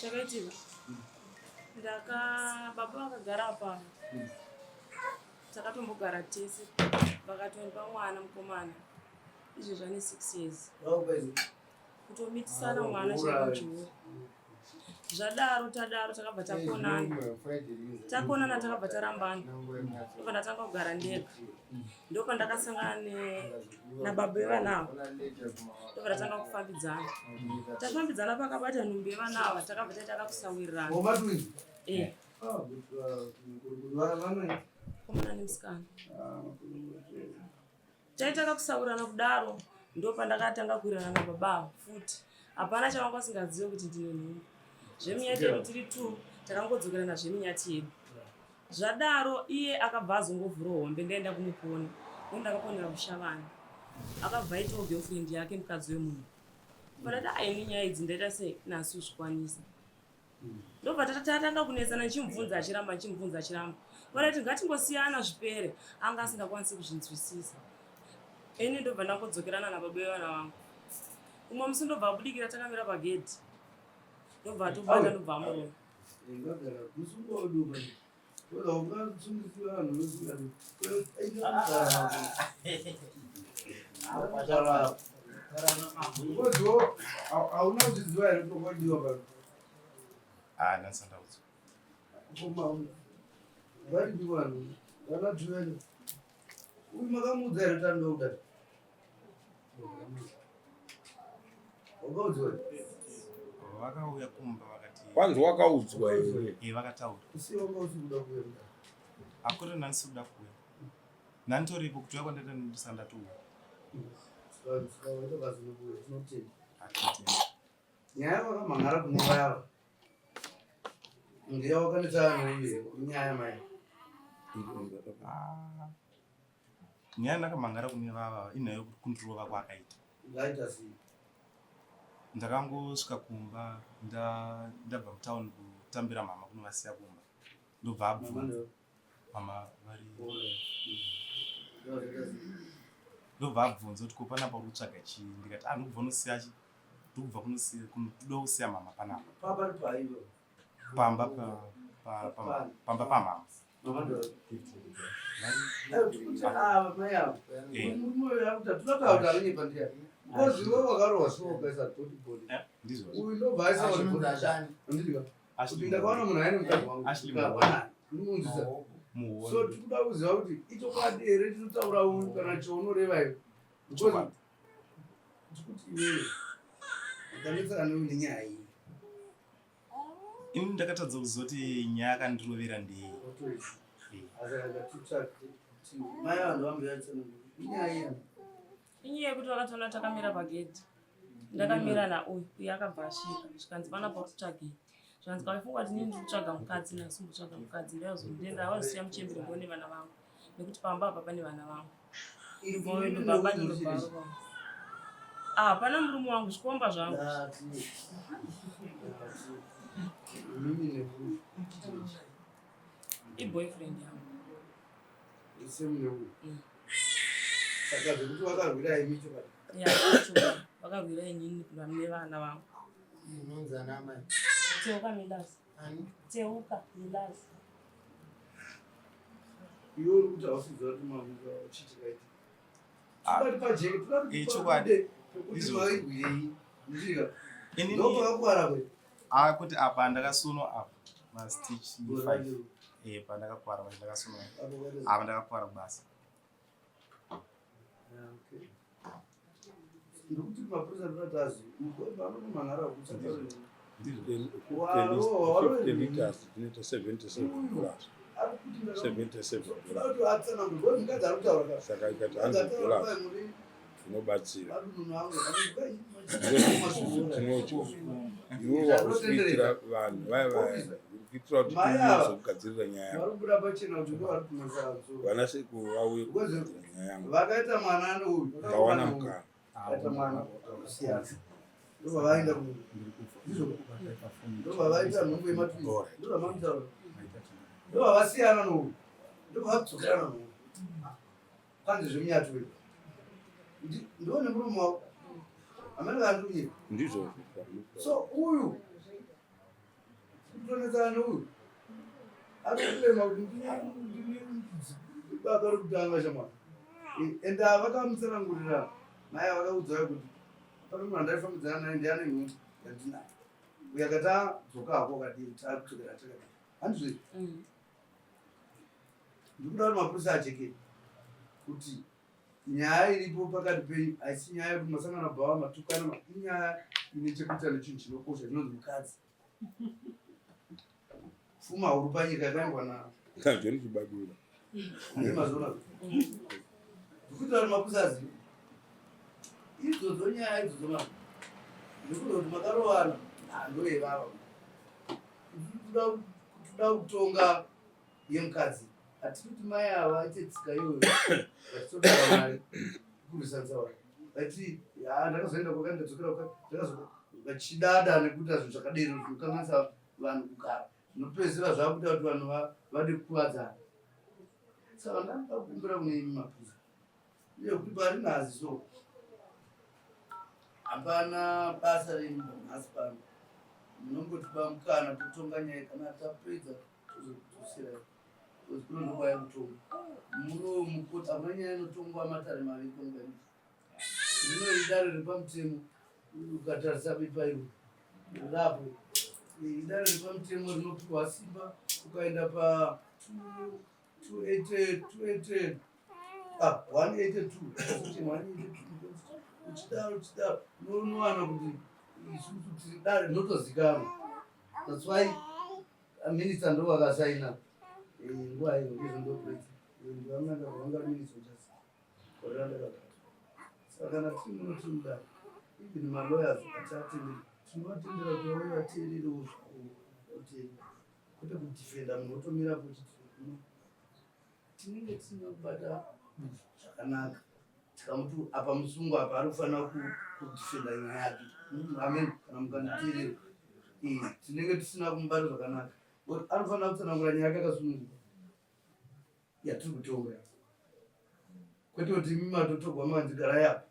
Chakaitika. Baba vakagara apa. Takatombogara tese. Vakatopa mwana mukomana. Izvo zvane 6 years. Kutomitisana mwana chekujuwa. Zvadaro tadaro takabva takonana. Takonana takabva tarambana. Ndobva ndatanga kugara ndega. Ndobva ndakasangana nababa vevana ava. Ndobva ndatanga kufambidzana. Tafambidzana pakabata nhumbi yevana ava takabva taita kakusawirirana. Komana nemusikana. Taita kakusawirirana kudaro ndobva ndakatanga kuwirirana nababa ava futi. Hapana chavanga vasingazivi kuti ndine nhumbi. Zveminyati yedu tiri 2 takangodzokerana zveminyati yedu. Zvadaro iye akabva azongovhura hombe ndaenda kumupona. Ndakaponera kushavana. Akabva aitawo girlfriend yake mukadzi wemunhu. Padati aini nyaya idzi ndaita sei nasu zvikwanisa. Ndobva tatanga kunesana nchimubvunza achiramba. Padati ngatingosiyana zvipere anga asingakwanisi kuzvinzwisisa. Ini ndobva ndakodzokerana nababa vevana vangu. Umwe musi ndobva abudikira takamira pagedhi. Ndobva tobata ndobva amurova. Hauna kuzidziwa here kuti kwadiwa pano? Ndasandaudzwa. Varipi vanhu vakadziveni? Uyu makamudza here tandoda? Wakaudzwa here? Vakauya kumba vakati. Kwanzi wakaudzwa here? Vakataura. Usiye wanga usikuda kuenda? Hakuna ndisikuda kuuya. Ndantoripo kuti kwandata ndisandatuya. Sikawaita basi nokuya tinotenda. Atitenda. Nyaya vakamhangara kune vava. Ndiye wakanetsana neuye inyaya mai. Nyaya ndakamhangara kune vava inayo kuti kundurova kwakaita. Ngaita sei? Ndakangosvika kumba ndabva mutauni kutambira mama kunovasiya kumba. Ndobva abvunza. Mama vari. Ndobva abvunza kuti kopana pauri kutsvaga chii. Ndikati ndobva unosiya chii. Ndobva kunoda kusiya mama panapa. Papa paivo. Pamba pamama. So tikuda kuziva kuti ichokwadi here tinotaura uyu kana chaunoreva iwe. Tikuti iwewe ukanetsana neuyu nenyaya iyi. Ini ndakatadza kuziva kuti nyaya yakandirovera ndei. Inyaya yekuti vakatoona takamira pagedhi. Ndakamira nauyu uye akabva asvika. Zvikanzi pana pakutsvagei. Zvikanzi kavafungwa kuti ndiri kutsvaga mukadzi nasu kutsvaga mukadzi ndazondenda vazosiya muchembere mbone vana vangu. Nekuti pamba apa pane vana vangu. Ndibvoyo baba ndinobva. Pana murume wangu zvikomba zvangu. Boyfriend yangu. Saka zvekuti wakarwira imi chokati? Vakarwira inini kune vana vangu. Unonzana mai? Teuka Milazi. Teuka Milazi. Iwe uri kuti hausidziva kuti mamuka uchiitika iti? Tikati pajeke chokwadi. Pekuti maigwirei. Ndika. Ndoko vakakwara kwe? Kuti apa ndakasunwa apa. Mastitch 5. Pandakakwara ndakasunwa. Apa ndakakwara basa. Ndokuti mapurisa ndinoti vanonomhanhara kutsvaga 50 liters dzinoita 77 dollars. 77 dollars. Saka ikati 100 dollars. Tinobatsira. Iwo wakuitira vanhu vaya kuitira kuti tizogadzirira nyaya yako. Varikubuda pachena kuti ndo vari kumasadzo. Vana siku vauye kugadzirira nyaya yangu. Vakaita mwana neuyu. Vakawana mukana. Vakaita mwana kusiyana. Ndobva vaenda ndobva vaita nhumbu yematwisi. Ndobva mamutaura. Ndobva vasiyana nouyu. Ndobva vadzokerana nouyu. Panze zvemunyati wedu. Ndione murume wako. Amene kandiunyika. Ndizvo. So uyu kutonetsana uyu arikulema kuti baba rikutanga shamwana ende avakamusanangurira mai avakaudzayo kuti pane munhu andaifambidzana naye ndiane nhumbi yandinayo uyakata dzoka hako kadii takutsokera takadii handizvei ndikuda kuti mapurisa acheke kuti nyaya iripo pakati penyu haisi nyaya yekuti masangana bhava matukana inyaya ine chekuita nechinhu chinokosha chinonzi mukadzi pfuma huru panyika yakaendwa nao zviri chibadura mazona ndikuita kuti mapurisa azive idzodzo nyaya idzodzo ma ndikuda kuti makarovana ndoyevava kuda kutonga yemukadzi hatiri kuti mai ava aite tsika iyoyo vachitodara mari kurisanzawa vachiti ndakazoenda kwakandadzokera vachidada nekuita zvinhu zvakadero zvinokanganisa vanhu kugara zvinopedzisira zvakuita kuti vanhu vade kukuvadzana saka ndakakumbira kune imi mapurisa uye kuti pari nhazi so hapana basa renyu nhasi pano munongotipa mukana totonga nyaya kana tapedza tozosirai kunondokwaya kutonga muno mukoti hamuna nyaya inotongwa matare maviri kongai zvino idare repamutemo ukatarisa bepa iro rapo idare repamutemo rinopiwa simba ukaenda pa 182 uchidaro unowana kuti isusu tiri dare rinotozikanwa. That's why minister ndo wakasaina nguva iyo ndizvo ndokuita ndivamanga vanga minister just koranda kakati saka kana tiri muno timudare even malawyers atatenderi tinovatendera kuti vauye vateerere kuti kwete kudifenda munhu otomirapo chiti tinenge tisina kubata zvakanaka tikamuti apa musungu apa ari kufanira kudifenda nyaya yake amen kana mukanditeerera tinenge tisina kumubata zvakanaka anofanira kutsanangura nyaya yake akasununguka yatiri kutonga kwete kuti imi matotogwa mandigara yapo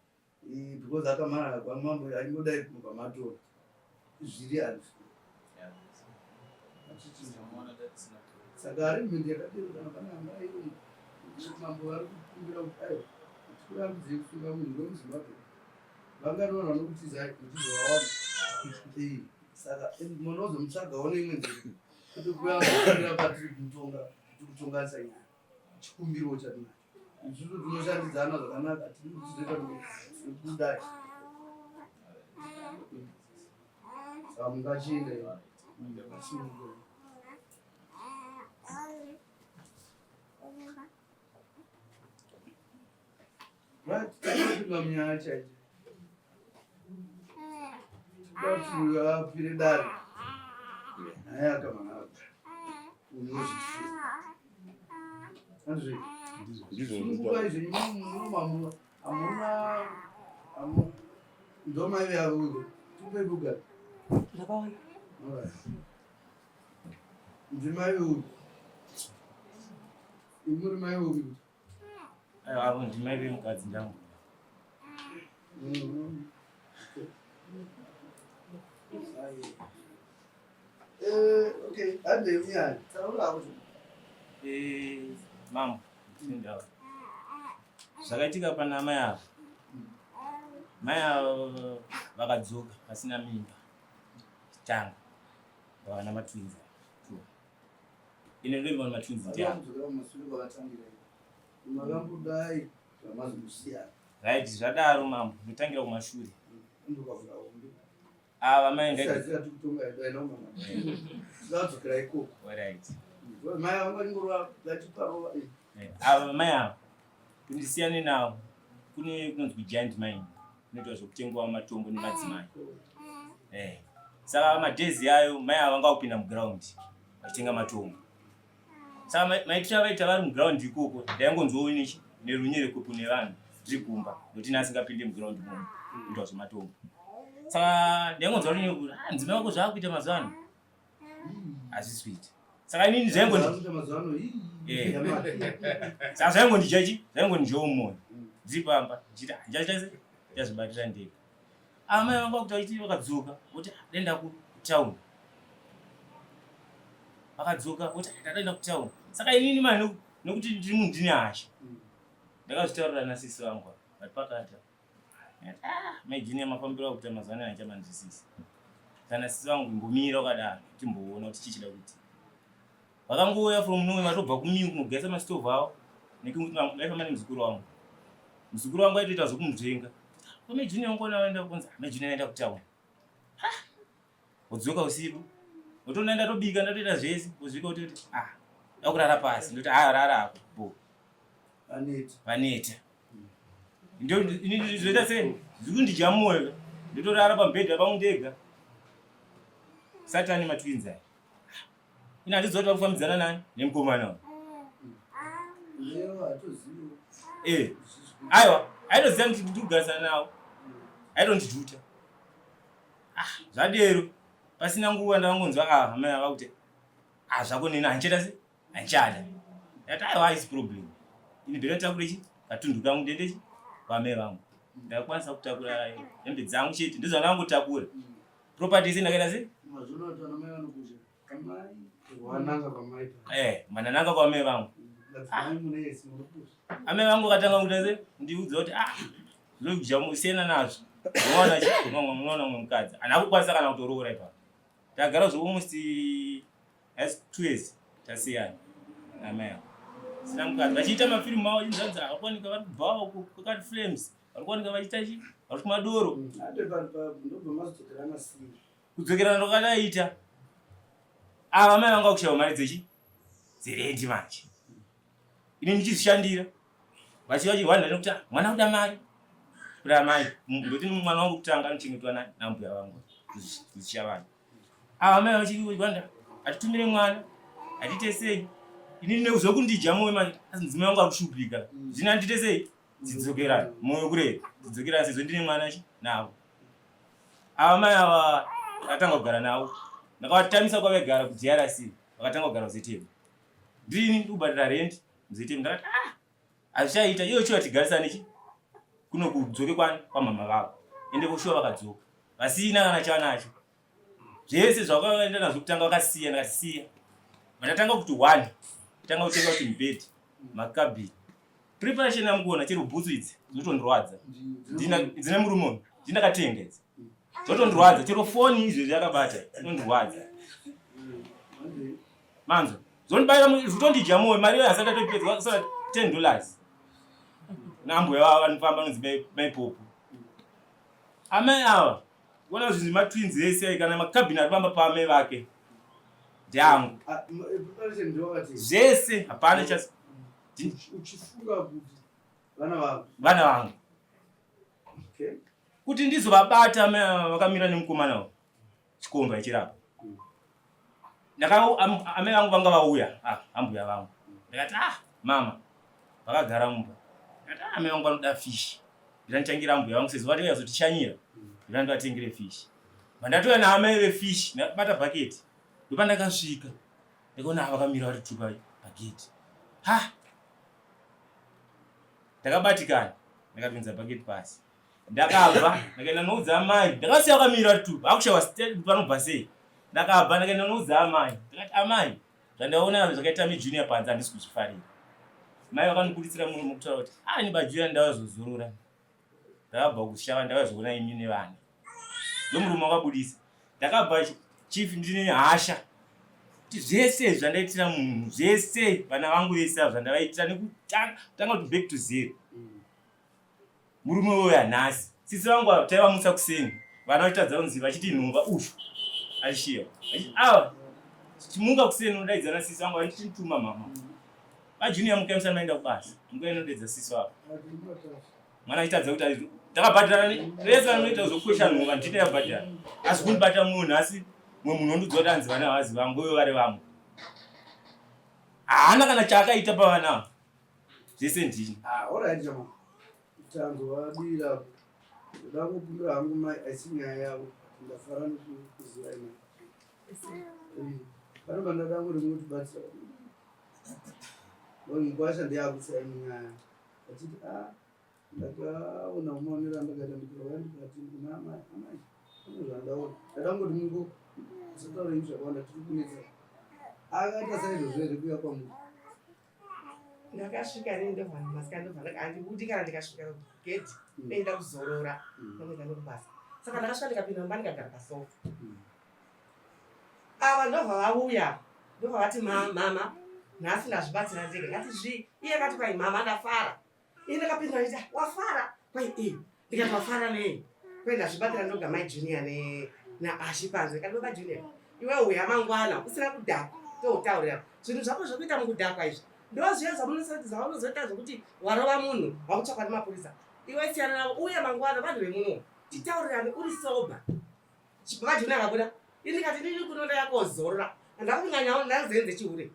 because akamara kwamambo aingodai kubva matora zviri hazvo saka ari mhindi yakadero kana pane amai mambo vari kukumbira kuti aiwa tikurambidzei kusunga munhu wemuzimbabwe vanganoona nokutizai kutizovawana saka munozomutsvagawo neimwe nzira kuti kuyakuira patiri kutonga tikutonganisa nyaya chikumbiro chatinacho isusu tinoshandidzana zvakanaka tiri kutizoita kudai saka mungachienda mungachienda munyaya chaicho kuti apire dare nyaya yakamanaka unozvifira andizvei izvo hamuna ndomai yavo tupebuga ndakaona ndimai uyu imuri mai uyu avo ndimai vemukadzi ndangu okay andeunyaya taurawo mambo tindawa zvakaitika pana mai avo mai avo vakadzoka pasina mimba chitanga vana matwinzi ine ndoivana matwinzi makambudai zvamazosiyana right zvadaro mambo ndotangira kumashure ava mai ndadzokera ikoko mai vangaingorwa gatiparo ava mai avo kundisiyane navo kune kunonzwi giant mine kunoitwa zvokutengwa matombo nemadzimai saka madhezi ayo mai avo vangakupinda mugiraundi vachitenga matombo saka maitira vaita vari mugiraundi ikoko ndaingonzwoo nerunyereko kune vanhu zviri kumba nokuti nasingapinde mugiraundi muno kuitwa zvematombo saka ndaingonzwa kuti nzimai wako zvaakuita mazuva ano hazviswiti saka inini saka zvaingondijao mumwoyo dzipamba ndichiti handichaise ndazvibatira ndega amai vangu vakuti vaiti vakadzoka kuti denda kutauni Vakadzoka kuti ndadaenda kutauni. Saka inini mani nokuti ndiri munhu ndine hasha. Ndakazvitaurira nasisi vangu vari pakati. Maijini mafambiro okuita mazuva ano achamanzwisisa. Kana sisi vangu ngomira wakadaro timboona kuti chichida kuti. Vakangouya from nowhere vatobva kumingu kunogesa masitovu avo. Ndaifamba nemuzukuru wangu. Muzukuru wangu aitoita zvokumudzenga. Maijini wangu anaenda kunzi maijini anaenda kutauni. Wodzoka usiku. Utonaenda tobika ndatoita zvese kuzvika kuti dakurara pasi ndoti rara apo. Vaneta. Ndio ini zvoita sei? Zvikundijamuwa. Nditorara pambedha pangu ndega. Satani matwins aya. Ina ndizoti kufambidzana nani nemukomana wangu. Leo atoziva. Aiwa, aitoziva kuti ndikugarisana nawo. Aitondijuta. Zvadero. Pasina nguva ndakangonzwa amai ava kuti zvako nini handichada sei? Handichada. Ndati aiwa haisi problem. Ini bhera nditakure katundu kangu ndiendechi kwamai vangu. Ndakakwanisa kutakura hembe dzangu chete ndizo ndangotakura. Property isi ndakaita sei? Mazvino kuti ana mai vanokuja. Kamai wananga kwamai. Manananga kwamai vangu. Amai munesi munokuja. Amai vangu katanga kuita sei? Ndiudza kuti zvokujamusiyana nazvo. Unoona unoona mukadzi. Anakukwanisa kana kutoroora ipapo. Tagara almost 2 years tasiyana amai. Sina mukadzi. Vachiita mafilimu avo chinzanza vakaoneka vari kubva uko kwakati Flames. Varikuoneka vachiita chi? Vari kumadoro. Ndobva mazodzokerana siri. Kudzokerana ndokadaita. Amai vanga kushava mari dzechi? Dzirendi manje. Ini ndichizvishandira. Vachiva chihwanda nekuti mwana uda mari. Kuda mai. Ndoti mwana wangu kutanga anochengetwa nambuya vangu. Zvichava. Amai vachihwanda. Atitumire mwana. Atite sei? Ini neuzo kundijamuwe manje. Asi mudzimai wangu akushupika. Zvino andite sei? Dzidzokera. Moyo kure. Dzidzokera sezvo ndine mwana chi? Navo. Amai ava akatanga kugara navo. Ndakavatamisa kwavegara kuDRC. Vakatanga kugara kuZitembe. Ndini ndikubhadhara rent muZitembe. Ndakati azvichaita iyo chiva tigarisane chi? Kuno kudzoke kwamama vako. Ende kushuva vakadzoka. Vasina kana chavanacho. Zvese zvavakaenda nazvo kutanga vakasiya ndakasiya. Vandatanga kuti 1. Tanga kutenga kuti mubhedhi, makabhini. Preparation yamukuona chero bhutsu idzi dzotondorwadza. Dzine murume ndinakatenga idzi. Dzotondorwadza chero foni izvi yakabata inondorwadza. Manzo. Zondibaira zvotondijamuwe mari yasata topedzwa saka $10. Nambuya vava vanofamba nonzi maipopo. Amai ava kuona zvinhu matwins ese kana makabhini aripamba paamai vake. Ndiangu. Preparation ndio wakati. Zvese hapana chasi. Uchifunga kuti vana vangu. Okay. Kuti ndizovabata amai vakamira nemukomana wavo. Chikomba ichirapa. Amai vangu vanga vauya. Ambuya vangu. Ndakati mama vakagara mumba. Ndakati amai vangu vanoda fish. Ndichangira ambuya vangu sezvo vatenge kuzotichanyira. Ndingatengere fish. Mandatoya naamai vefish ndakabata bhaketi. Ndopandakasvika. Ndikaona vakamira vari tupa bhaketi. Ndakabatikana. Ndakapinza bhaketi pasi. Ndakabva ndakaenda noudza amai. Ndakasiya vakamira vari tupa. Akushawa panobva sei. Ndakabva ndakaenda noudza amai. Ndakati amai zvandaona zvakaita mijunior panza handisi kuzvifarira. Mai vakandikuritsira munhu mukutaura kuti ni bajunior ndavazozorora. Ndakabva kushava ndavazoona imi nevana. Ndomurume wakabudisa. Ndakabva chief ndine hasha. Kuti zvese zvandaitira munhu zvese vana vangu vese zvandavaitira nekutanga kuti back to zero. Murume uyo hanhasi. Sisi vangu taivamutsa kuseni. Vana vachitadza kunzi vachiti nhumba alishiya. Chimunga kuseni unodaidzana sisi vangu vachitituma mama. Vajunior mukaemisa maenda kubasa. Mukaenodedza sisi wavo. Mwana achitadza kuti takabhadhara rese vanoita zokwesha nhumba ndita yabhadhara. Asi kundibata munhu asi mwe munhu ondudzoda hanzi vana vazi vangu uyo vari vamwe. Haana kana chaakaita pavana. Zvese ndini. Alright jama. Tangu wabira. Ndakupindura hangu mai asinya yavo. Ndafara nekuziva ina. Vanobanda dangu rinotibata. Ngwasha ndiyakusaini nyaya. Achiti ndakaona umaonera ndakaita ndikirova ndikati kuna amai zvandaona. Ndakangoti mungu usataura izvi zvakawanda tiri kunetsa. akaita saizvozvo kuya kwangu ndakasvika nendovhana masikati ndovhana handibudi kana ndikasvika gate ndoenda kuzorora ndoenda nokubasa saka ndakasvika ndikapinda mumba ndikagara pasofa ava ndobva vauya ndobva vati mama nhasi ndazvibatsira ndege ngati iye kati kwai mama ndafara iye ndakapinda nditi wafara kwai ndikati wafara nei kwai ndazvibatira ndogamai junior naashi panze kati baba junior iwe uya mangwana usina kudhakwa toutaurira zvinhu zvako zvokuita mukudhakwa izvi ndozviya zvamunosaridza vaunozoita zvokuti warova munhu wakutsvakwa nemapurisa iwe siyana navo uye mangwana vanhu vemuno titaurirane uri soba baba junior akabuda indikati ndiri kunonda yakozorora handakunyanyawo ndazenze chihure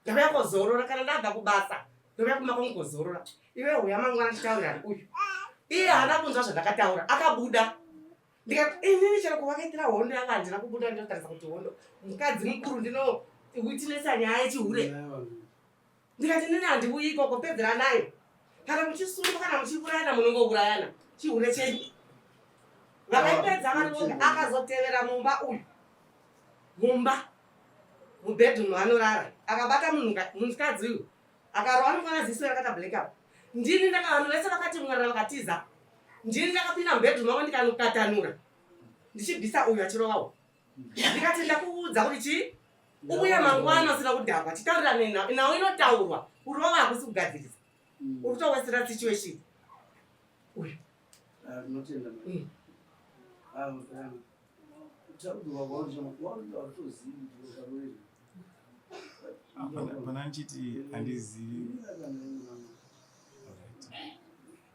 ndava yakozorora kana ndabva kubasa ndova kumako mukuzorora iwe uya mangwana titaurirane uyu iye haana kunzwa zvandakataura akabuda ndikati inini chero kuvakaitira hondo yanga handina kubuda ndinotarisa kuti hondo mukadzi mukuru ndinowitinesa nyaya yechihure ndikati inini handiuyi ikoko pedzera nayo kana muchisunga kana muchiurayana munongourayana chihure chenyu vakaipedza vari vonge akazotevera mumba uyu mumba mubhedhumu anorara akabata munhukadzi uyu akarova nomwana ziso yakata blackup ndini vanhu vese vakati mwarara vakatiza ndini ndakapinda mubhedhumu avo ndikanokatanura ndichibvisa uyu achirovawo ndikati ndakuudza kuti chii uye mangwana usina kudhakwa titaurirane nawo inotaurwa kurova hakusi kugadzirisa uri kutowesera situation uyu ndinotenda pana ndichiti handizivi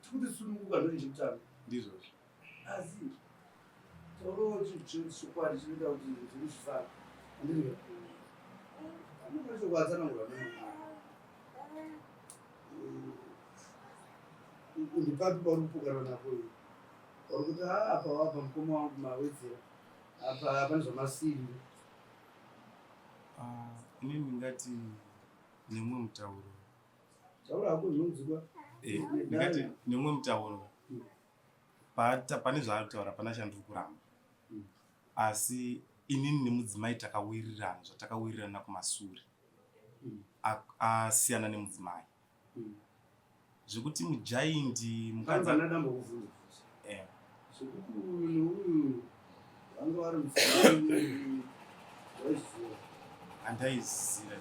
tikuti sununguka ndoichikutanga ndizvozvo asi tauro chikwadi chinoita kuti zvirikufara andiri anoachokwaatsanangura ndipapi pauri kupokana napo iyo uri kuti apa wapa mukoma wangu mawedzera apa pane zvamasimbi inini ndingati nemwe mutauro taura hako zvinodzikwa ndingati nemwe mutauro pane zvaataura pana chandiri kuramba asi inini nemudzimai takawirirana zvatakawirirana kumashure asiyana nemudzimai zvekuti mujaindi mukaanadambokuvhunza zvekuti uyu neuyu vanga vari mudzimai waiziva handaizira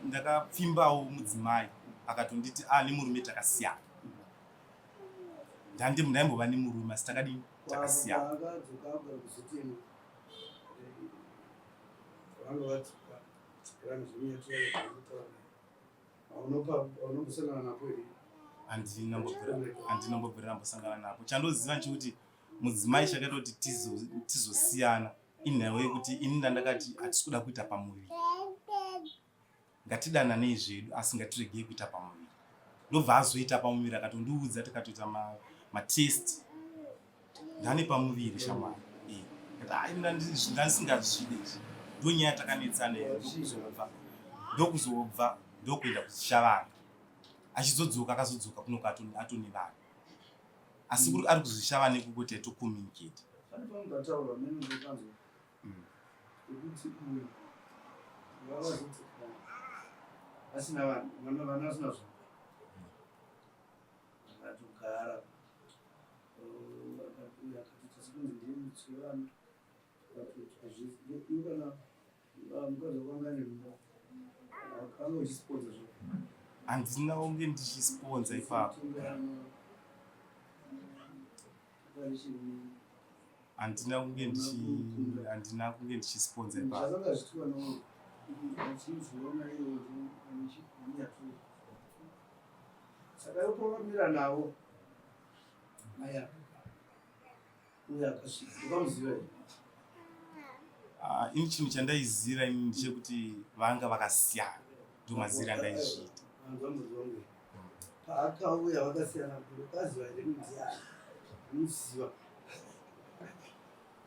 ndakapfimbawo mudzimai akatonditi nemurume takasiyana ndaimbova nemurume asi takadini takasiyana vakadzoka agara kuzotema vanga vadzoka rani zvimuyatiaunombosangana napo here handinambobvira ndambosangana napo chandoziva nchekuti mudzimai chakaita kuti tizosiyana inhau yekuti ini ndandakati hatisi kuda kuita pamuviri ngatidananei zvedu asi ngatiregei kuita pamuviri ndobva azoita pamuviri akatondiudza tikatoita matest ndane pamuviri shamwari ndandisingazvide ndonyaya takanetsana ndokuzobva ndokuenda kuzishavana achizodzoka akazodzoka kunoka atone vanhu asi kuri ari kuzishavana ekuti tokomunicate panopamugataura menondokanzwa ekuti uyu vavazotsikana asina vanhu vana asina zvo akatogara akati tasikunzi ndiye mutswe vanhu kana mukadzi wakanga nemba akanga uchisponza zvo handina unge ndichisponza ipapo handina kunge ndichisponza ipapo zvakanga zvichiwa no achizviona iyo nichinyatu saka yopakamira nawo aya uye akasvika ukamuziva here ini chinhu chandaizira ini ndechekuti vanga vakasiyana ndomazira andaizviita anzvambozvangu paakauya vakasiyana kure kaziva here mudziya unoziva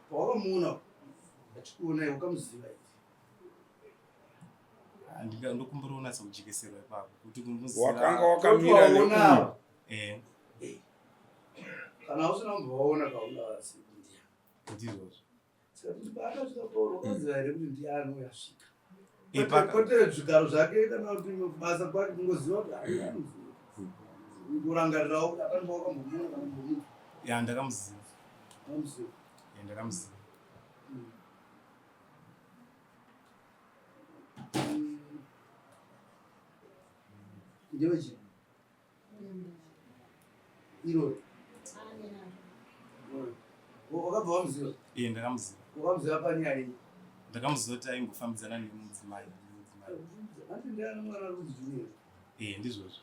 pawakamuona achikuona iwe ukamuziva here ndokumbiriona sekujekeserwa ipapo kuti wakanga wakamira kumuzivaona Eh, kana usina kumbovaona kaungavasi ndizvozvo saka kuti paakasvika pauro unoziva here kuti ndiani uyasvika Ipaka- potere zvigaro zvake kana kuti basa kwake kungoziva kuti anoziva kurangarirawo kuti apani pawakambomuona kana kumbomuta ya ndakamuziva amuziva ndakamuziva ndevechii irori wakabva wamuziva ndakamuziva wakamuziva panyaya iyi ndakamuziva kuti aingofambidzana nemudzimai ati ndiani mwana ari kunzi junior ndizvozvo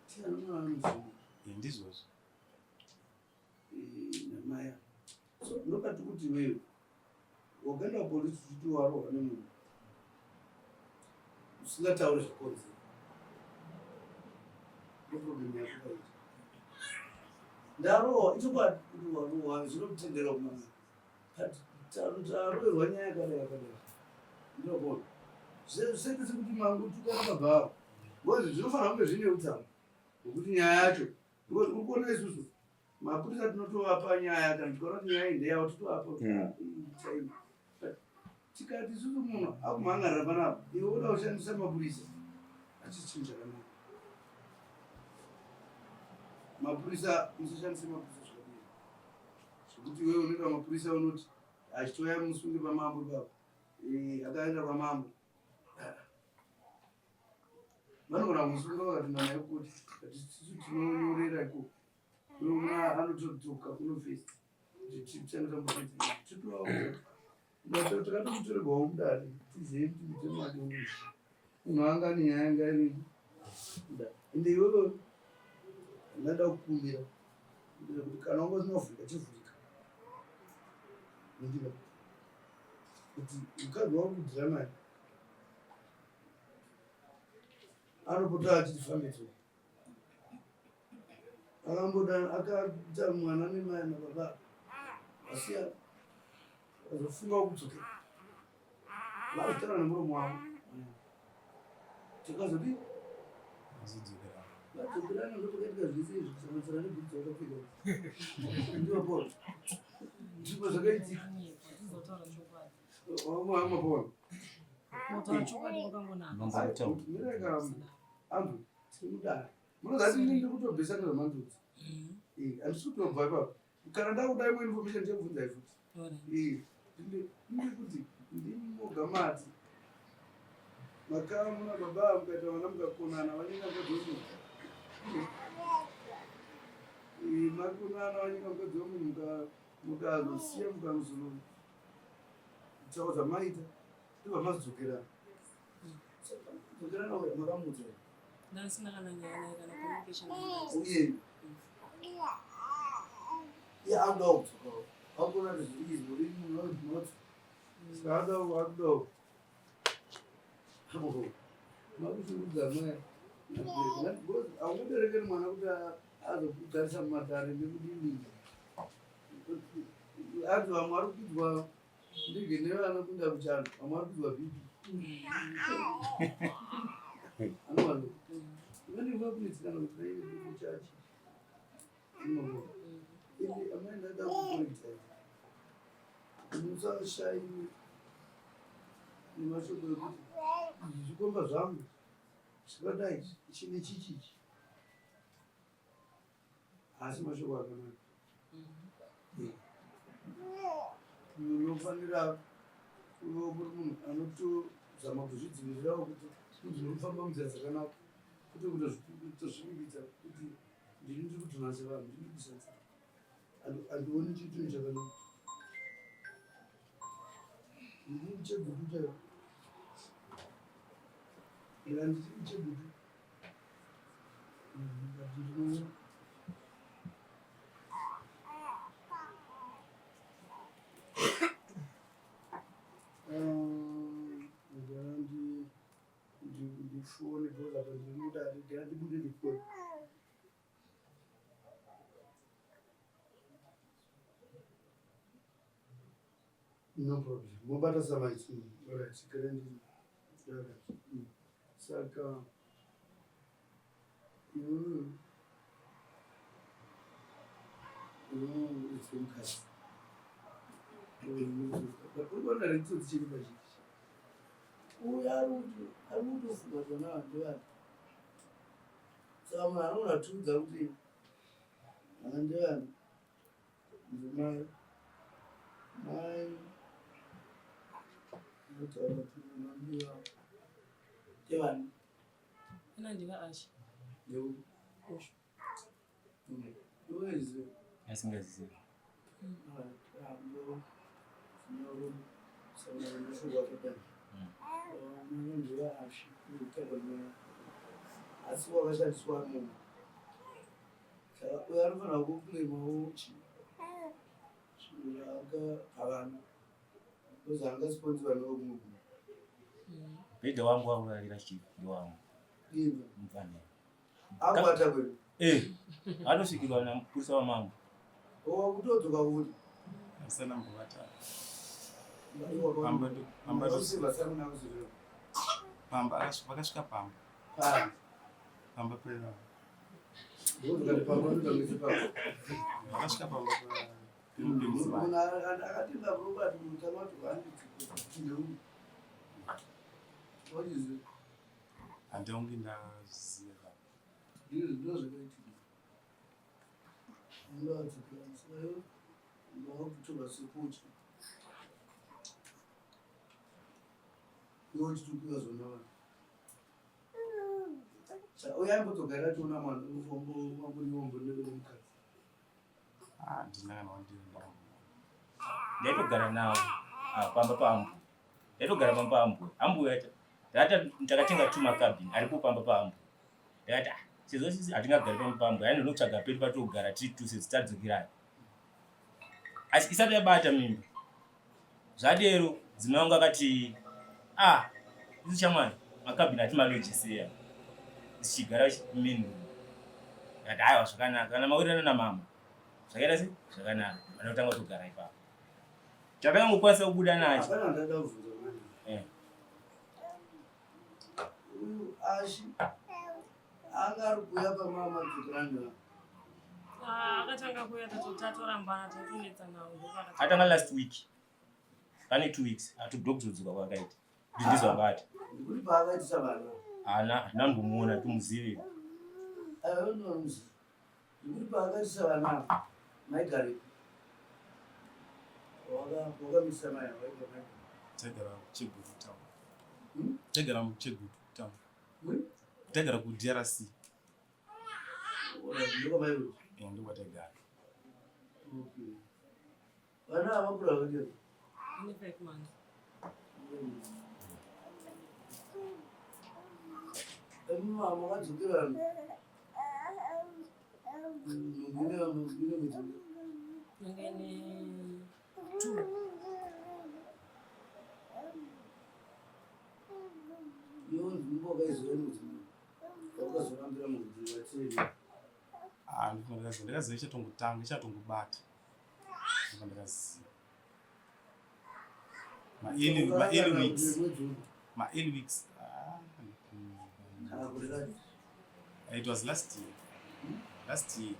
tiani mwana ari muzungu ndizvozvo namaya so ndokati kuti wewe wakaenda kupolisi kuti warohwa nemunhu usingatauri zvakonzera ndoproblem yako paita ndarohwa ichokwadi kuti warohwa zvinokutendera kumama taroerwa nyaya yakadai yakadai ndinobona zvisete sekuti mangu tukarakabvawo ngozi zvinofanira kunge zvine utano hwekuti nyaya yacho because uri kuona isusu mapurisa tinotovapa nyaya kana tikaona kuti nyaya iyi ndeyavo totovapa time tikati isusu munhu akumhangarira panapa iwe uda kushandisa mapurisa achisi chinhu chakanaka mapurisa musashandise mapurisa zvakadii zvekuti iwewe unoita mapurisa unoti achitoya musunge pamambo ipapo akaenda pamambo vanogona kumusunga vakati nana yekuti ati tisu tinonyorera ikoko unomuna anototuka kunofesi takatokutoregwawo mudare tizive kuti mitemo yake munhu anga nenyaya yanga iri ende iwewe ndada kukumbira kuti kana wanga usinavhurika chivhurika nendika kuti mukadzi wari kudhira mari anopota achiti fambeto akamboda akaita mwana nemai nababa asiyana azofunga kudzoka vaitaura nemuromo wavo tikazodii vadzokerana ndopakatika zvese izvi kusanganisira nebhutsi wakapfeka ndivapona ndipo zvakaitika wamapona mireka andu timudare munozati ndiri kutobhesana zvamandudzi handisi kutobva ipapo kana ndakudai imwe information ndiyabvunzai futi ndiri kuti ndimogamati makamuna baba mukaita vana mukakonana vanyika mukadzomunhu makonana vanyika mukadzomunhu mukazosiya mukamuzuru taudza maita ndibva mazodzokerana dzokerana uya makamudza ndasina kana nyaya naye kana communication uye akudawo kudzokawo akuona kuti zviriizvo riri munoti saka akudawo makushungudza maya aungoberekeri mwana kuti azokugarisa mumadhare nekudini ati vamwe ari kuidzwa ndege nevana kunda kuchando vamwe ari kuidzwa bhibi anovano ivaneva kunetsikana kuti nainekuchachi inoona ende amai ndada kupointa musashaiwe nemashoko ekuti izvi zvikomba zvangu zvakadai chine chichichi asi mashoko akanaka unofanira kuva kuri munhu anotozama kuzvidzivirirawo kuti ndinofamba munzira dzakanaka kwete kutozvivimbidza kuti ndini ndiri kutonase vanhu ndinodisanza handioni chitunhu chakanaka ndini chegutu chaivo ira ndiri chegutu ndinoona ndifone bhoza pandimudari ndira ndibude ndifone no problem mobata samaiti alright kerendi saka it's been cut Unaona rito chini basi. Arudu fuga tona ndio. Sama anaona tu zaudi. Anandia. Ndio mai mtu anatuambia Ewan Ina ndiva ashi. ndio uweze Asingazizi. ndio ndio sana ndio kwa ndio ashi ndio asiwa kasha swamu sala uyarufana kukulima uchi aka abantu uzanga sponsor nomuntu Pete wangu wangu alila shiki wangu. yini Mfano. akwata kweli Anoshikirwa na mpusa wa mambo. kutotoka kuti Sana mbata. Pamba vakasvika pamba. Pamba pera. Vakasvika pamba pera. Handiongi ndaziva. uyambotogara tiona mwana wamboniwombo nevelemukadzi Ndinanga wandinda. Ndaitogara nawo. Pamba pambo. Ndaitogara pamba pambo. Ambu yata. Ndakatenga tuma cabin ari kupamba pambo. Ndakati sizvo sisi atingagari pamba pambo. Yani ndotsvaga peti patogara tiri tuse dzitadzokirana. Asi isati yabata mimba. Zvadero dzimai akati isi chamwana makabhini atimalojisiya. Sichigara minu. Ndakati aiwa zvakanaka. Kana maurirana namama. Zvakaita sei? Zvakanaka. Vanotanga kutogara ipapo. Chakangokwanisa kubuda nacho. apana ndada kuvhunza mwana uyu ashi anga ari kuuya pamama dzokurandira Akatanga kuya tatorambana tatonetsa nawo ndopakati. Atanga last week. Pane 2 weeks. Atodokudzoka kwakaita. Ndizwa bata. ndikuti paakaitisa vana Nandomuona tumuzive. ayonomuzi ndikuti paakaitisa vana maigarepo wakamisa maya waigamaia Tegara kuChegutu town. Tegara kuChegutu town. Tegara kuDRC. ndokamaiwe Ndokwategara. vana avakura vakadini Ine 5 months. mama vakadzokerana mune midzi Nanga ine 2. iwo ndimbo wakaiziva midzi wakazorambira mudzi vatiri Ndakaziva ichatongotanga, ichatongobata. Ndakaziva. My early weeks. It was last year. Last year.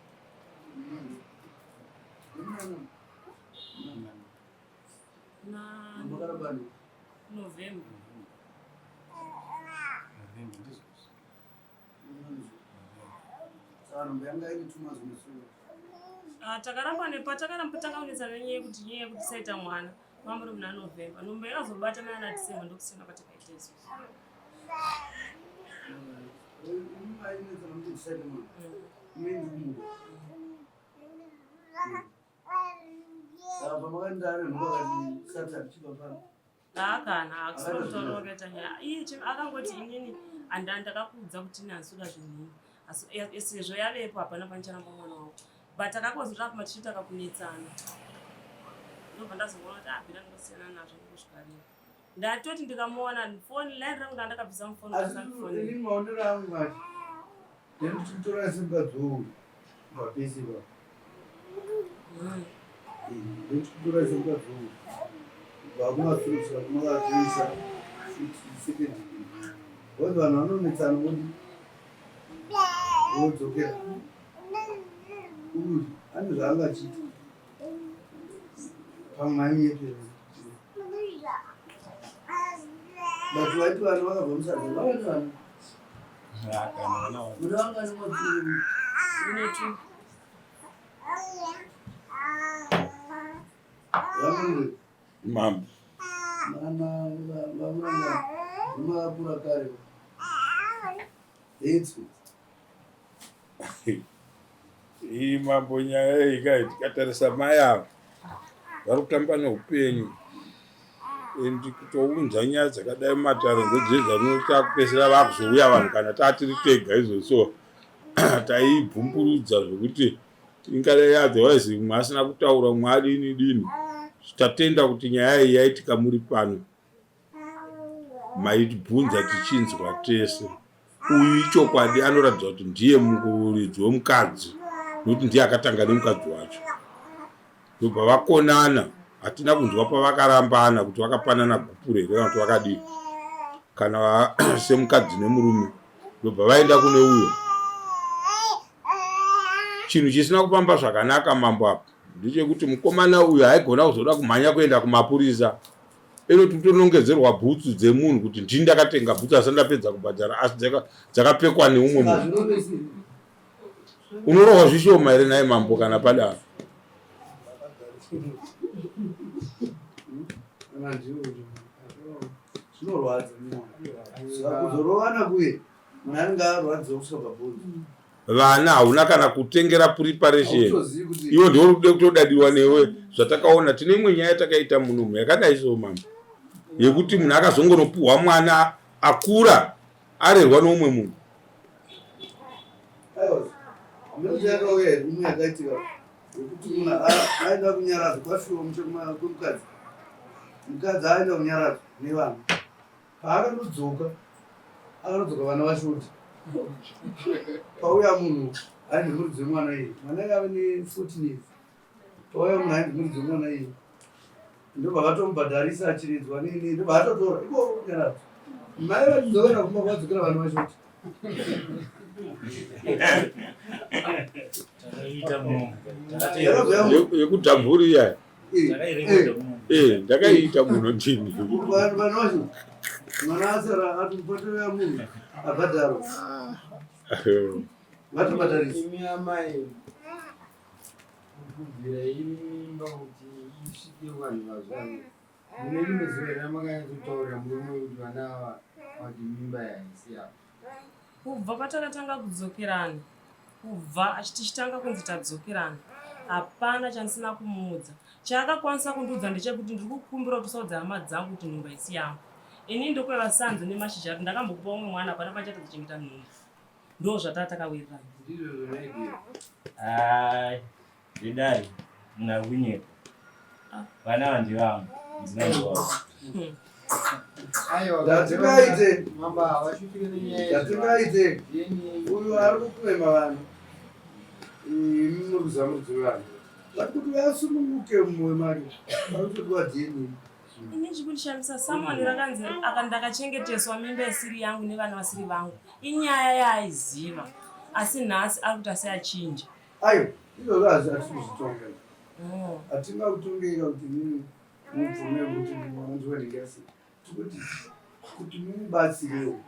Na makarabani November. saka yanga irituma zvinesura Takaramba takarambatanga kunetsa nenyaya yekuti nyaya yekuti saita mwana. Mamuri muna November. Nombe yakazobatana na December ndokusiyana kwatakaita izvo. ainetsa nokuti tisaite mwana imendikumura saka pamakaenda ari nhova kati satani chipa pano Kana akusina kutaura wakaita nyaya. Iye akangoti inini ndakakudza kuti nasuka zvinhu. Asi sezvo yavepo hapana panicharamba mwana wako. But akakozvira kumatichita kakunetsana. Ndobva ndazoona kuti abvira ndosiyana nazvo kusvikarira. Ndatoti ndikamuona foni line rangu ndakabvisa mufoni kasafoni. ini maonero angu mati nekuti kutora semukadzi wapesiva nekuti kutora semukadzi uyu vakumasulusa kumakazoisa sekendi woti vanhu vanonetsana voti vodzokera uyu ane zvaangachita pamwani yetu batu waitu vana vakabva musadza vavana munavanga nemadziri inetu vamwe mambo mana vamuranga vamavapura kare etsu iyi mambo nyaya iyi kai tikatarisa mai avo vari kutamba neupenyu endi kutounza nyaya dzakadai mumatare ndedzezvanota kupesera vakuzouya vanhu kana tatiri tega izvosiwo taibvumburudza zvokuti ingadai otherwise mumwe asina kutaura mumwe adini dini tatenda kuti nyaya iyi yaitika muri pano maitibvunza tichinzwa tese uyu ichokwadi anoratidza kuti ndiye muridzi wemukadzi nokuti ndiye akatanga nemukadzi wacho ndobva vakonana hatina kunzwa pavakarambana kuti vakapanana gupure here kana kuti vakadii kana semukadzi nemurume ndobva vaenda kune uyo chinhu chisina kupamba zvakanaka mambo apa ndechekuti mukomana uyu haigona kuzoda kumhanya kuenda kumapurisa inoti tonongedzerwa bhutsu dzemunhu kuti ndini ndakatenga bhutsu asi ndapedza kubhadhara asi dzakapfekwa neumwe munhu unorohwa zvishoma here naye mambo kana padaro zvinorwadza kuzorovana kuye munhu anenge arwadziwa kusvika pabhutsu vana hauna kana kutengera preparation iwo ndio rude kutodadiwa newe zvatakaona tine imwe nyaya takaita munhu yakadai so mambo yekuti munhu akazongonopuhwa mwana akura arerwa neumwe munhu ndiyakauya imwe yakaitika yekuti munhu aenda kunyaradza kwasviwa kwemukadzi mukadzi aenda kunyaradza nevanhu paakandodzoka vana vashoti pauya munhu aine muridzi wemwana iyi mwana yave ne14 years pauya munhu aine muridzi wemwana iyi ndobva vatomubhadharisa achiridzwa nini ndobva atotora iko nyaradza mai vachidzokera kumba kwadzokera vana vashoti yekudhamvuriya ndakaiita muno ndini vana vashoti mwana asara atipotoya munhu abhadharo vatobhadharisa imi amai kubvira imba kuti isvike vanhu vazvano mune rimwe zuva ramakanyatsotaura murume kuti vana ava vati mimba yaisi yavo kubva patakatanga kudzokerana kubva tichitanga kunzi tadzokerana hapana chandisina kumuudza chaakakwanisa kundiudza ndechekuti ndiri kukumbira kusaudza hama dzangu kuti nhumba isi yangu ini ndokweva sanzo nemashizha kuti ndakambokupa umwe mwana pana pachata tichengeta nhumba ndo zvatatakawirirana ndizvo zvonaidira zvidari muna kunyeka vana vandi vangu ndinaiwavo ndatingaite mamba vasvikire nenyaya ndatingaite uyu ari kukwema vanhu murikuzamudzi vanhu vari kuti vasununguke mumwe mari vari kutoti wadhini ini chikundishamisa samwani rakanzi ndakachengeteswa mimba isiri yangu nevana vasiri vangu inyaya yaaiziva asi nhasi ari kuti asiachinja aiwa izvozvo hazvi hatikuzvitonga hatingakutongera kuti mubvume kuti wanzweningasi kuti mubatsirewo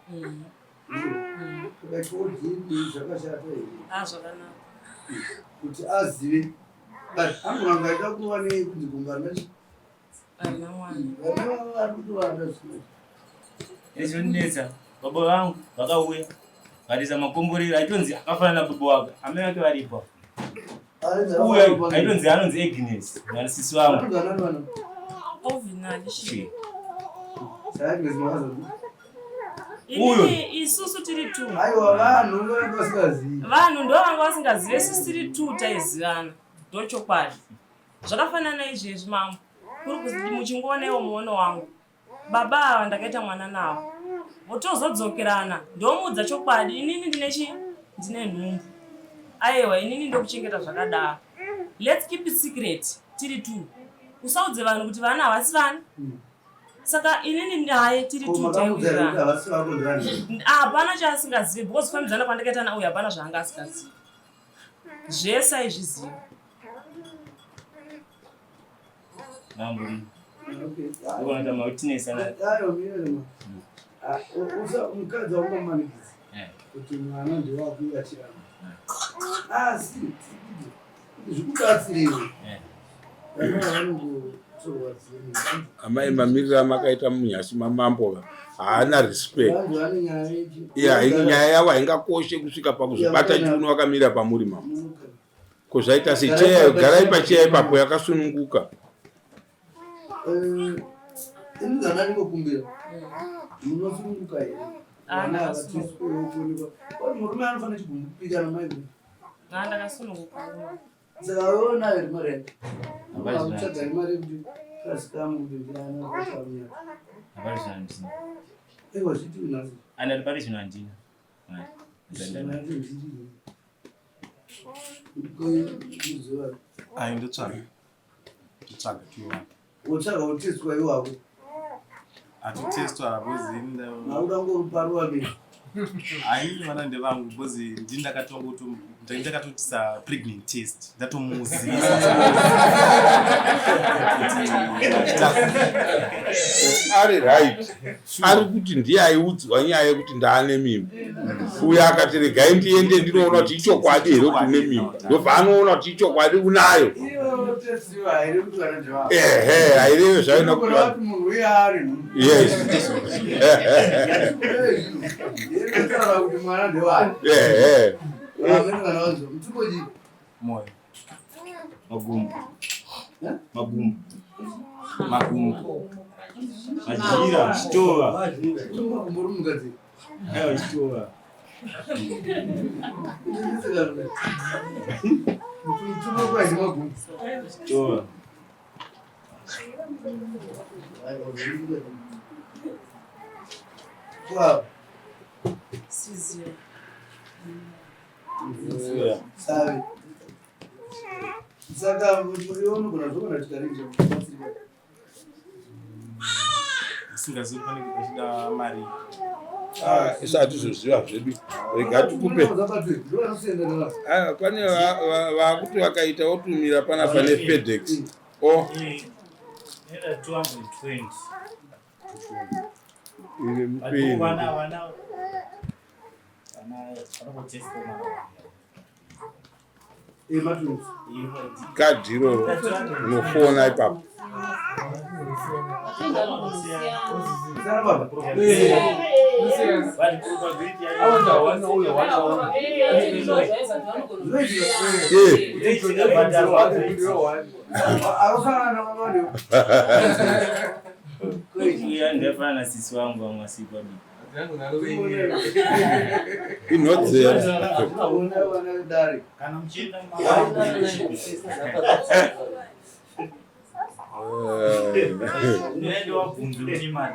ukatiodini zvakashata here zvakanaka kuti azive angurangaita kuva nekunzi kungarinachi arina mwana ari kutovanda ezvondinetsa baba vangu vakauya vakatiisa makomborero aitonzi akafanana baba wake amai vake varipo uya aitonzi anonzi Agnes mwanisisi wangu ovinali Uyo. isusu tiri tu aiwa vanhu vasingazivi vanhu ndo vanga vasingazive isusu tiri tu taizivana ndochokwadi zvakafanana izvezvi mambo kuri kuti muchingoonaiwo muono wangu baba ava ndakaita mwana navo votozodzokerana ndomuudza chokwadi inini ndine nhumbu aiwa inini ndokuchengeta zvakadaro let's keep it secret tiri tu usaudze vanhu kuti vana havasi vana saka inini haye tiri tu taiwirirana hapana chaasingazivi because kufambidzana kwandakaita nauyu hapana zvaanga asingazivi zvese aizviziva mambo ni Okay. uko kama witness sana Hayo mimi. Usa mkaza wangu manikizi. Kuti mwana ndio wako yachira. Si. Zikubatsiriwe. amai mamiriro amakaita munyasi mamambo haana respect. Nyaya yavo haingakoshe kusvika pakuzvibata chiuno wakamira pamuri mama. Kuzvaita secheya, garai pacheya ipapo yakasununguka. Ndizana ndingokumbira. Munosununguka here. Ana akatisikuonekwa. Murume anofanira chikumbupika namai. Ndakasununguka. Sakaona here mare. Amuchaga mare kuti kasikamu ndivana kutamira. habari sana msini Ewa zvitu nazo. ana habari zina ndina ndotsvaga tiwana Utsvaga uteswa iwako. atitestwa bozi Audangoruparwa be. haini vana ndevangu bozi ndakatotisa pregnant test ndatomuzivisa Ari right. Ari kuti ndiye aiudzwa nyaya yekuti ndaane mimba. Uyo akati regai ndiende ndinoona kuti ichokwadi here kuti une mimba. Ndobva anoona kuti ichokwadi unayo. Hairevo zvaina kuti munhu uye ari. yes. Kuti mwana ndewani. Mtukoji. moyo magumbu Eh? magumbu majira chitoa Mtukokumburu mukadzi. ayo chitoa Mtukokuazi magumbu. chitoa Wow. Sizia. Sabe. Saka unogona zvogona chikarinja. isingazivi pane kuchida mari Isati zvoziva zvedu. Rega tikupe. Pane vakuti vakaita votumira pana pane FedEx. era 220 Ine mupeni. wana Kadhi iroro unofona ipapo. ndefana na sisi wangu wa masiku abi Inodzera. kana mchinda ndio wabundu ni mali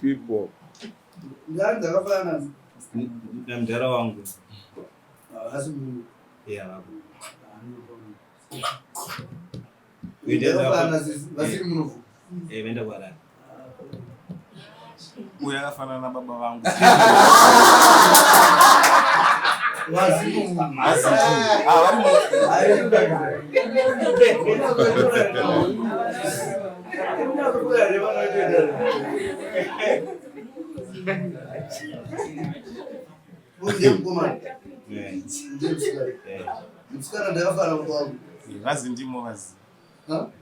People. na mdara wangu Yeah. venda kwa uyo akafanana na baba vangu vazi ndimo vazi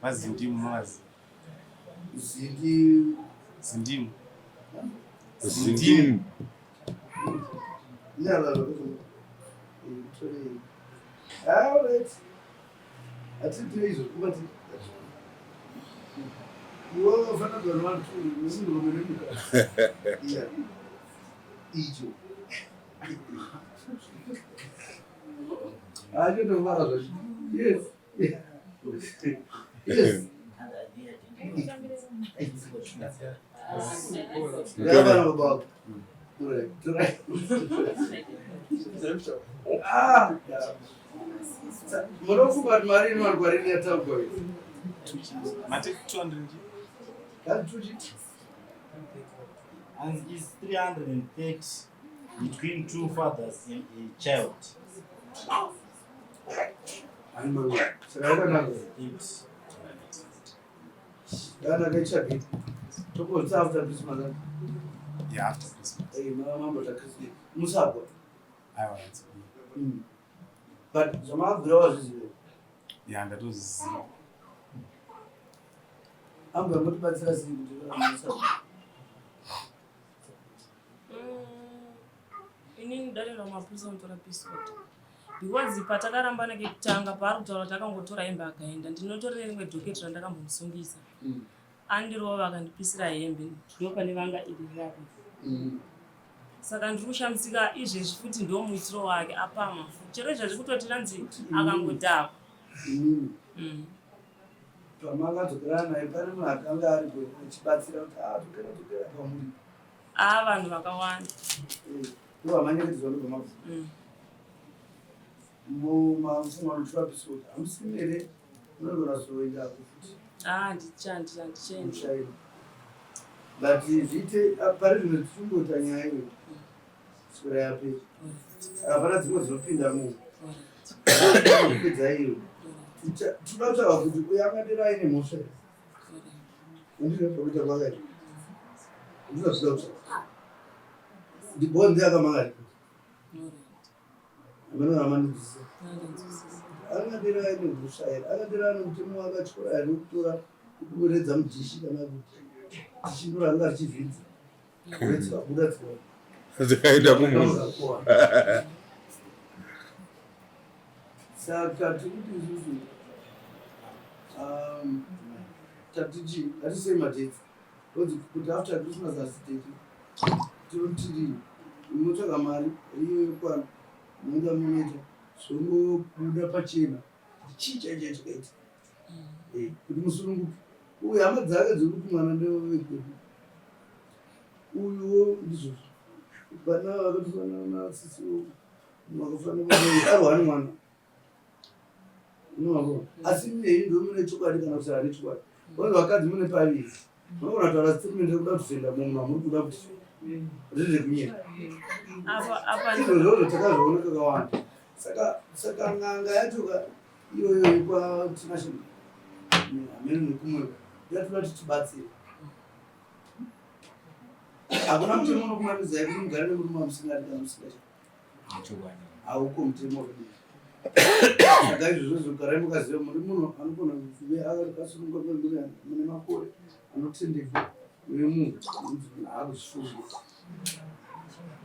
vazi ndimo vazi zindimu Zindimu. Yes. Yes. Ndabana baba. Turai. Munofunga kuti mari inowarwarini yataurwa iyi? Mate 200. Kati tuchi? And it's 330 between two fathers and a child. Animal. Saka yakanaka. It's Yakanaka ichapi. Tokodza after Christmas. Yeah, after Christmas. Mambo ta Christmas. Musabwa. Aiwa, that's good. But zvamabvira wazviziva. Yeah, ndatoziziva. Amba mutibatsira sei kuti musabwa? Inini darira mapusa unotora pisoti because patakaramba nekekutanga paari kutaura kuti akangotora hembe akaenda ndinotorera rimwe dhoketi randakambomusungisa andirova vakandipisira hembe ndopane vanga iri rapo saka ndiri kushamisika izvezvi futi ndo muitiro wake apama chero izvezvi kutoti ranzi akangodhakwa Pamakadzokera naye pane munhu akanga aripo achibatsira kuti tokera pamuri. Vanhu vakawanda Ndovamanyekedzwa ndogamavu. Mumafunga anotora pisoti hamusini here munogona zoendako futi. ndichaenda But zviite pari zvimwe tichingota nyaya iyo sura yapera. Hapana dzimwe dzinopinda munhu. Kupedza iyo. Toda kutaura kuti uyo akadero aine mhosva here. Ndizvo kuita kwakati. Ndizvo kutaura. Ndibonzi akamangari. Amene amandidzisa. Akadero aine mhosva here. Akadero ane mutemo wakachikora here wekutora kuboredza mudishi kana kuti tichindora anga richivhidza. Kubuda tsika. Dzikaenda kumuzi. Saka tirikuti isusu tatichi ngatisei madheti kuti after Christmas asiteti tirotiri munotsvaga mari iyo yokwana munga munoita zvongobuda pachena chii chaicha chikaita kuti musununguke uyu hama dzake dzekuti mwana ndevekwedu uyuwo ndizvozvo vana vakatofanana nasisiwo vakafanana arwani mwana asi mune ndo mune chokwadi kana kuti hane chokwadi vanhu vakadzi mune paviri vanogona kutaura statement rekuda kutofenda munhu amuri kuda kuti riri kunyika izvozvozvo takazviona kakawanda saka n'anga yachoka iyoyo yekwatinashonal hamene nekumwe yatoda kuti tibatsire hakuna mutemo unokumanidzai kuti mugare nemurume wamusingadi kana musingacha hauko mutemo wakadii saka izvozvo garai mukaziva muri munhu anogona kuve akasununga kwemuri mune makore anotendeka wemunhu haakuzvifunga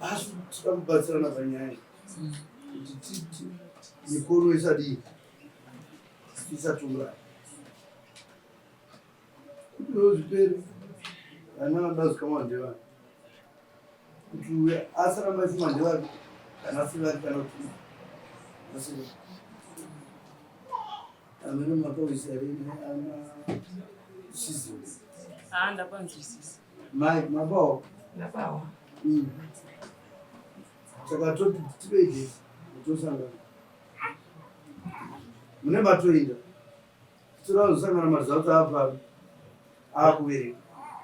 asi toda kubatsirana panyaya kuti mikono isadii isatunga kuti vo zvipere vana vadazikamwa ndevana kuti uya asaramba ifuma ndevake kana sivake kana kuti asivake amene mapauisa rine ana sizoni ndapanzwisisa mai mabawa Ndabawa. saka toti tiveje tosangana mune matoenda toda kuzosangana mazato apa akuvereka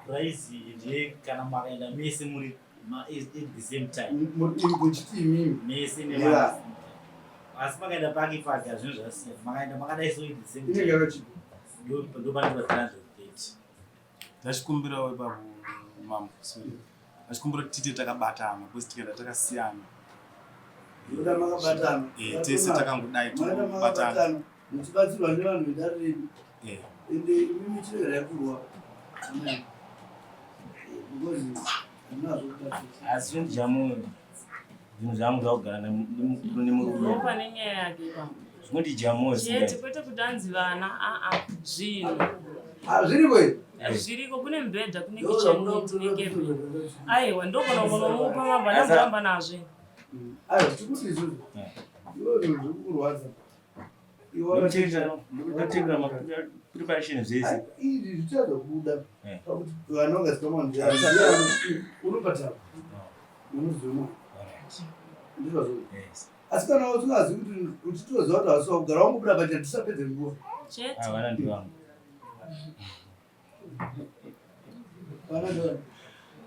price ndiye kana makaenda mese muri at the same time. kuchiti imimi Mese nevana. Asi makaenda pake pake hazvino zvasiyana. Makaenda makadaiso at the same inenge time. yakachipa Ndo pane pa 330. Ndachikumbira wepa mamu sorry. Ndachikumbira kuti tite takabatana because tikaenda takasiyana. ndoda makabatana Tese takangodai tobatana. muchibatsirwa nevanhu vedare redu Eh. ende imimi chirera yakurwa because handinazvo kubatsira Asi zvindijamu zvinhu zvangu zvakugara nemurume pane nyaya yake ipapo zvinondijamu chete kwete kuti anzi vana zvinhu hazviri kwei zviriko kune mubhedha kune kicheni nekepe aiwa ndogona kunomupa mabva ndazoramba nazve aiwa tikuti izvozvo iwo zvinhu zviri kukurwadza ndotengera preparation zvese iri richaza kubuda Eh. pakuti vanonga sikamandi unopata unozoma ndizvazvo. yes Asi kana usingazi kuti uchitoziva kuti hausiwa kugara wangobuda pacha tisapedze nguva chete vana ndivangu vana ndivana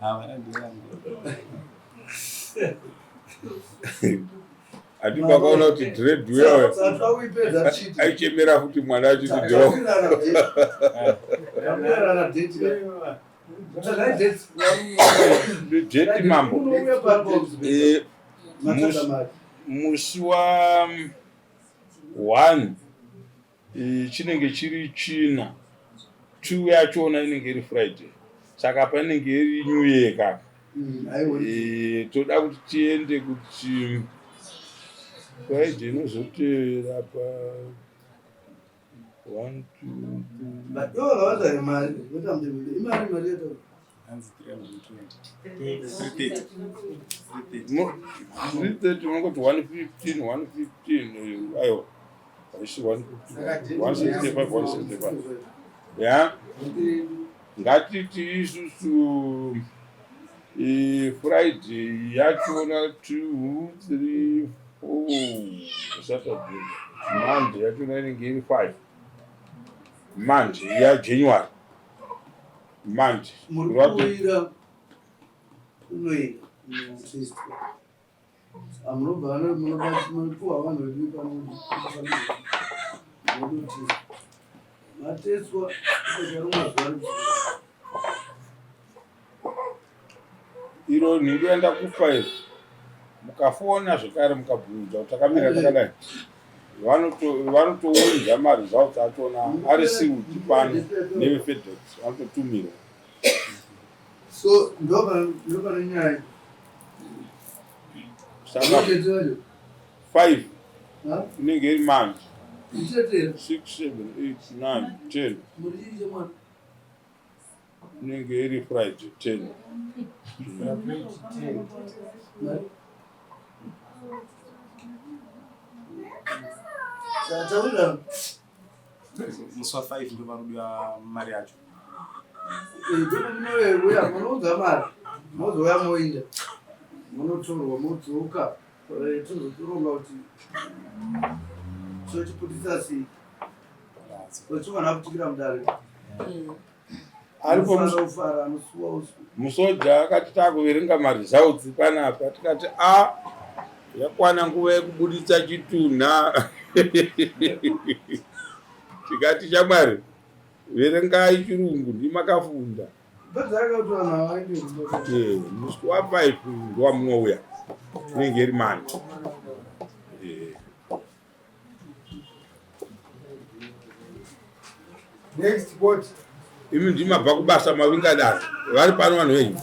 vana ndivangu Ati pakaona kuti dread wewe saka uipedza chiti aichemera kuti mwana wacho kudhiro. Jeti mambo. Musi wa 1 chinenge chiri china 2 yachona inenge iri Friday saka panenge iri New Year kaka. Toda kuti tiende kuti Friday inozotevera pa 1 2 hanzi 320 330 unongoti 115 aiwa aishi 165 165 ya ngatiti isusu Friday yachona 2 3 4 Saturday Monday yachona inenge iri 5 Monday ya January Monday murikuira unoita munobva munopuwa vanhu vedu panooti mateswa akarumwa zuva iro nhingoenda ku5 mukafona zvekare mukabvunza kuti takamira takadai vanotounza maresults achona ari siuti pano nevefedex vanototumira so ndopane nyaya saka 5 inenge iri manje itetera 6 7 8 9 10 muriiche mwana inenge iri Friday 10 sataurira musi wa5 ndo parudiwa mari yacho munouya munoudza mari mozouya moinda munotorwa modzoka tozotoronga kuti chochiputisa sei ochiwana kutikira mudare aripo ufara anosuwa usu musoja akati takuverenga maresults panapa tikati yakwana nguva yekubuditsa chitunha tikati shamwari verengai chirungu ndimakafunda pedzakati vanhu havaendi musi wa5 ndowamunouya inenge iri mani Next what? imi ndimabva kubasa mavingadaro vari pano vanhu venyu